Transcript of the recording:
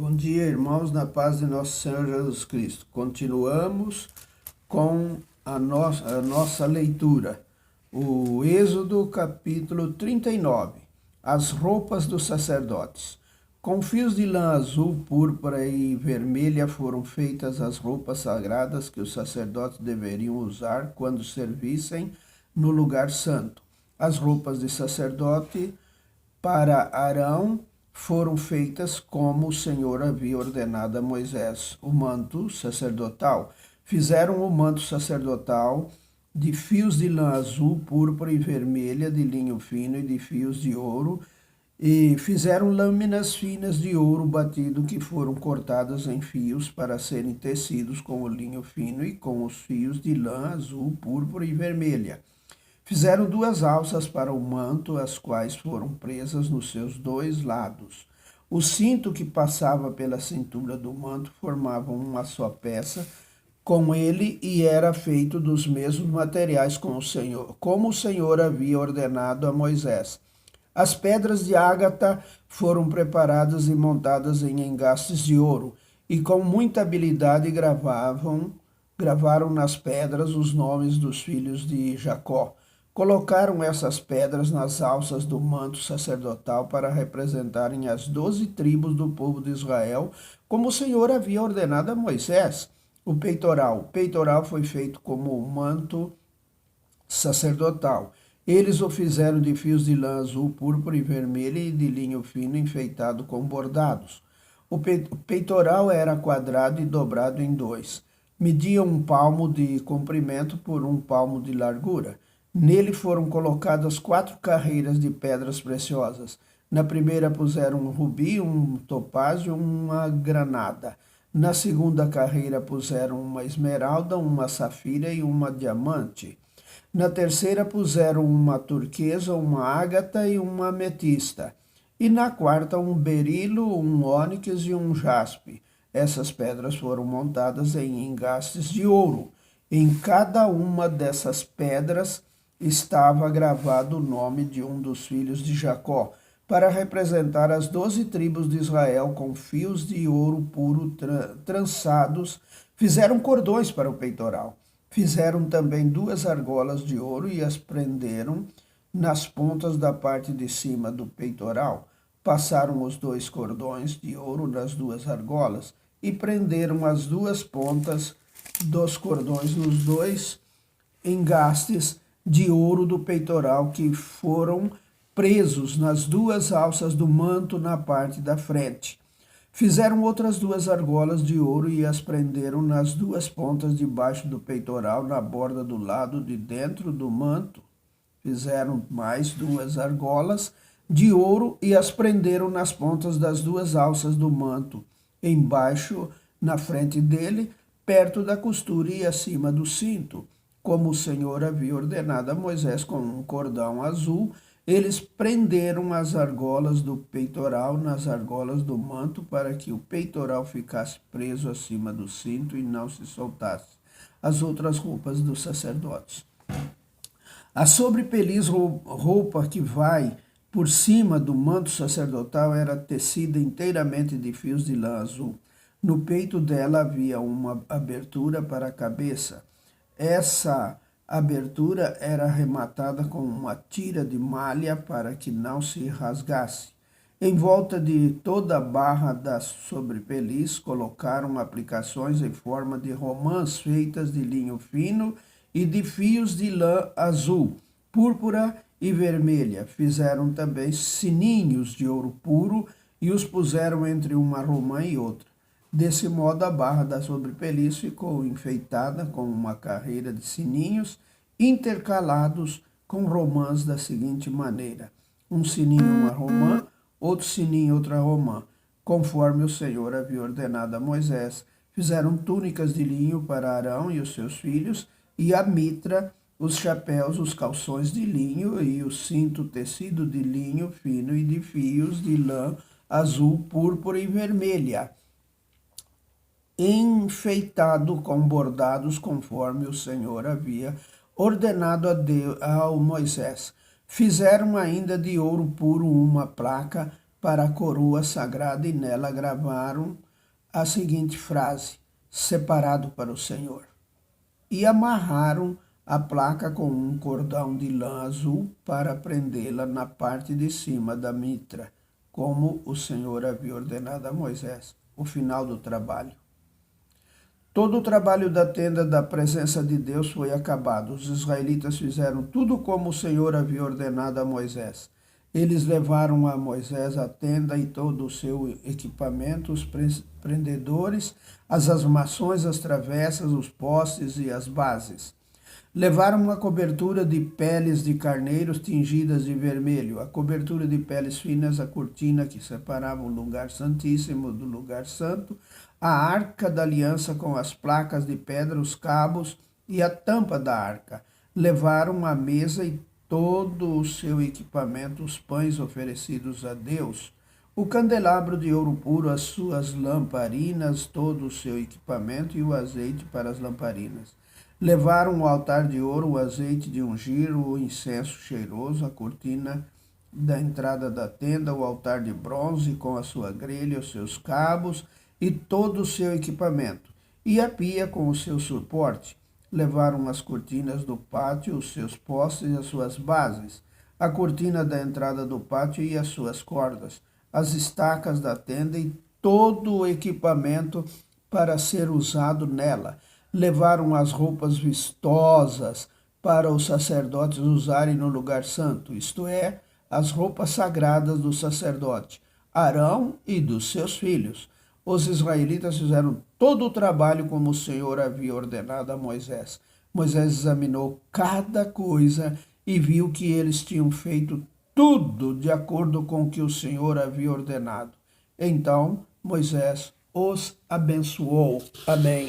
Bom dia, irmãos, na paz de nosso Senhor Jesus Cristo. Continuamos com a nossa leitura. O Êxodo, capítulo 39. As roupas dos sacerdotes. Com fios de lã azul, púrpura e vermelha foram feitas as roupas sagradas que os sacerdotes deveriam usar quando servissem no lugar santo. As roupas de sacerdote para Arão foram feitas como o Senhor havia ordenado a Moisés. O manto sacerdotal. Fizeram o manto sacerdotal de fios de lã azul, púrpura e vermelha, de linho fino e de fios de ouro, e fizeram lâminas finas de ouro batido que foram cortadas em fios para serem tecidos com o linho fino e com os fios de lã azul, púrpura e vermelha. Fizeram 2 alças para o manto, as quais foram presas nos seus 2 lados. O cinto que passava pela cintura do manto formava uma só peça com ele e era feito dos mesmos materiais como o Senhor havia ordenado a Moisés. As pedras de ágata foram preparadas e montadas em engastes de ouro, e com muita habilidade gravaram nas pedras os nomes dos filhos de Jacó. Colocaram essas pedras nas alças do manto sacerdotal para representarem as 12 tribos do povo de Israel, como o Senhor havia ordenado a Moisés. O peitoral foi feito como o manto sacerdotal. Eles o fizeram de fios de lã azul, púrpura e vermelha e de linho fino enfeitado com bordados. O peitoral era quadrado e dobrado em 2. Media 1 palmo de comprimento por 1 palmo de largura. Nele foram colocadas 4 carreiras de pedras preciosas. Na primeira puseram um rubi, um topázio e uma granada. Na segunda carreira puseram uma esmeralda, uma safira e uma diamante. Na terceira puseram uma turquesa, uma ágata e uma ametista. E na quarta um berilo, um ônix e um jaspe. Essas pedras foram montadas em engastes de ouro. Em cada uma dessas pedras estava gravado o nome de um dos filhos de Jacó, para representar as 12 tribos de Israel com fios de ouro puro trançados. Fizeram cordões para o peitoral. Fizeram também 2 argolas de ouro e as prenderam nas pontas da parte de cima do peitoral. Passaram os 2 cordões de ouro nas 2 argolas e prenderam as 2 pontas dos cordões nos 2 engastes de ouro do peitoral que foram presos nas 2 alças do manto na parte da frente. Fizeram outras 2 argolas de ouro e as prenderam nas 2 pontas debaixo do peitoral, na borda do lado de dentro do manto. Fizeram mais 2 argolas de ouro e as prenderam nas pontas das 2 alças do manto, embaixo, na frente dele, perto da costura e acima do cinto. Como o Senhor havia ordenado a Moisés com um cordão azul, eles prenderam as argolas do peitoral nas argolas do manto para que o peitoral ficasse preso acima do cinto e não se soltasse. As outras roupas dos sacerdotes. A sobrepeliz roupa que vai por cima do manto sacerdotal era tecida inteiramente de fios de lã azul. No peito dela havia uma abertura para a cabeça. Essa abertura era arrematada com uma tira de malha para que não se rasgasse. Em volta de toda a barra da sobrepeliz colocaram aplicações em forma de romãs feitas de linho fino e de fios de lã azul, púrpura e vermelha. Fizeram também sininhos de ouro puro e os puseram entre uma romã e outra. Desse modo, a barra da sobrepeliz ficou enfeitada com uma carreira de sininhos intercalados com romãs da seguinte maneira: um sininho, uma romã, outro sininho, outra romã, conforme o Senhor havia ordenado a Moisés. Fizeram túnicas de linho para Arão e os seus filhos, e a mitra, os chapéus, os calções de linho e o cinto tecido de linho fino e de fios de lã azul, púrpura e vermelha, enfeitado com bordados conforme o Senhor havia ordenado ao Moisés. Fizeram ainda de ouro puro uma placa para a coroa sagrada e nela gravaram a seguinte frase: separado para o Senhor. E amarraram a placa com um cordão de lã azul para prendê-la na parte de cima da mitra, como o Senhor havia ordenado a Moisés. O final do trabalho. Todo o trabalho da tenda da presença de Deus foi acabado. Os israelitas fizeram tudo como o Senhor havia ordenado a Moisés. Eles levaram a Moisés a tenda e todo o seu equipamento, os prendedores, as armações, as travessas, os postes e as bases. Levaram uma cobertura de peles de carneiros tingidas de vermelho, a cobertura de peles finas, a cortina que separava o lugar santíssimo do lugar santo, a arca da aliança com as placas de pedra, os cabos e a tampa da arca. Levaram a mesa e todo o seu equipamento, os pães oferecidos a Deus, o candelabro de ouro puro, as suas lamparinas, todo o seu equipamento e o azeite para as lamparinas. Levaram o altar de ouro, o azeite de ungir, o incenso cheiroso, a cortina da entrada da tenda, o altar de bronze com a sua grelha, os seus cabos e todo o seu equipamento, e a pia com o seu suporte. Levaram as cortinas do pátio, os seus postes e as suas bases, a cortina da entrada do pátio e as suas cordas, as estacas da tenda e todo o equipamento para ser usado nela. Levaram as roupas vistosas para os sacerdotes usarem no lugar santo, isto é, as roupas sagradas do sacerdote, Arão e dos seus filhos. Os israelitas fizeram todo o trabalho como o Senhor havia ordenado a Moisés. Moisés examinou cada coisa e viu que eles tinham feito tudo de acordo com o que o Senhor havia ordenado. Então Moisés os abençoou. Amém.